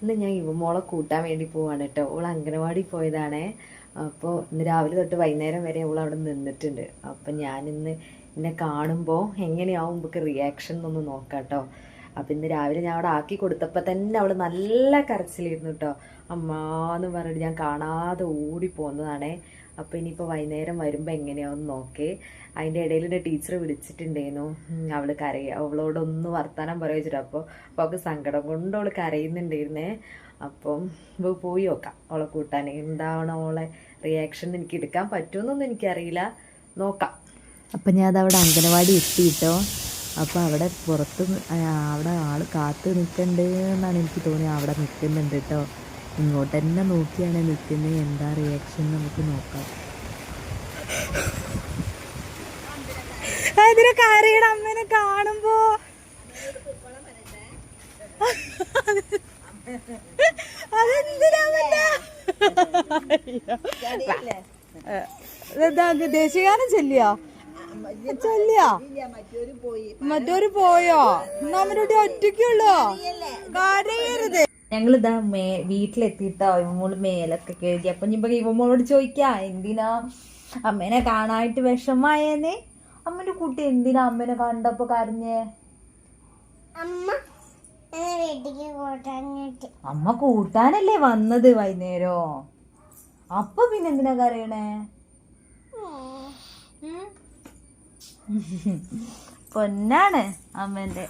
ഇന്ന് ഞാൻ ഇവമോളെ കൂട്ടാൻ വേണ്ടി പോവാണ് കേട്ടോ. ഓൾ അംഗനവാടി പോയതാണേ. അപ്പോൾ ഇന്ന് രാവിലെ തൊട്ട് വൈകുന്നേരം വരെ അവൾ അവിടെ നിന്നിട്ടുണ്ട്. അപ്പം ഞാനിന്ന് എന്നെ കാണുമ്പോൾ എങ്ങനെയാവും നമുക്ക് റിയാക്ഷൻ എന്നൊന്ന് നോക്കാം കേട്ടോ. അപ്പം ഇന്ന് രാവിലെ ഞാൻ അവിടെ ആക്കി കൊടുത്തപ്പോൾ തന്നെ അവൾ നല്ല കരച്ചിലിരുന്നു കേട്ടോ. അമ്മാന്ന് പറഞ്ഞിട്ട് ഞാൻ കാണാതെ ഓടി പോകുന്നതാണേ. അപ്പോൾ ഇനിയിപ്പോൾ വൈകുന്നേരം വരുമ്പോൾ എങ്ങനെയാവും നോക്കേ. അതിൻ്റെ ഇടയിൽ എൻ്റെ ടീച്ചർ വിളിച്ചിട്ടുണ്ടായിരുന്നു. അവൾ അവളോടൊന്ന് വർത്താനം പറയുക. അപ്പോൾ അവൾക്ക് സങ്കടം കൊണ്ട് അവൾ കരയുന്നുണ്ടായിരുന്നേ. അപ്പം പോയി നോക്കാം അവളെ കൂട്ടാൻ എന്താണ് അവളെ റിയാക്ഷൻ. എനിക്ക് എടുക്കാൻ പറ്റുമെന്നൊന്നും എനിക്കറിയില്ല, നോക്കാം. അപ്പം ഞാൻ അതവിടെ അംഗനവാടി എത്തിയിട്ടോ. അപ്പോൾ അവിടെ പുറത്ത് അവിടെ ആൾ കാത്ത് നിൽക്കണ്ട് എന്നാണ് എനിക്ക് തോന്നിയത്. അവിടെ നിൽക്കുന്നുണ്ട് കേട്ടോ. ഇങ്ങോട്ട് തന്നെ നോക്കിയാണ് നിൽക്കുന്നത്. എന്താ റിയാക്ഷൻ നമുക്ക് നോക്കാം. അതിന് കരയുടെ അമ്മേനെ കാണുമ്പോ ദേശീയഗാനം ചെല്ലിയോ മറ്റൊരു പോയോ? നമ്മളുടെ ഒറ്റയ്ക്കുള്ളോ? കരയരുത്. ഞങ്ങളിതാ വീട്ടിലെത്തിയിട്ടോ. ഇവമോള് മേലൊക്കെ കഴുകി. അപ്പൊ ഇപ്പൊ ഇവമോളോട് ചോദിക്കാ എന്തിനാ അമ്മേനെ കാണാനായിട്ട് വിഷമായേനെ. അമ്മന്റെ കുട്ടി എന്തിനാ അമ്മേനെ കണ്ടപ്പോ കരഞ്ഞേ? അമ്മ കൂട്ടാനല്ലേ വന്നത് വൈകുന്നേരോ. അപ്പൊ പിന്നെ എന്തിനാ കരയണേ? പൊന്നാണ് അമ്മേന്റെ.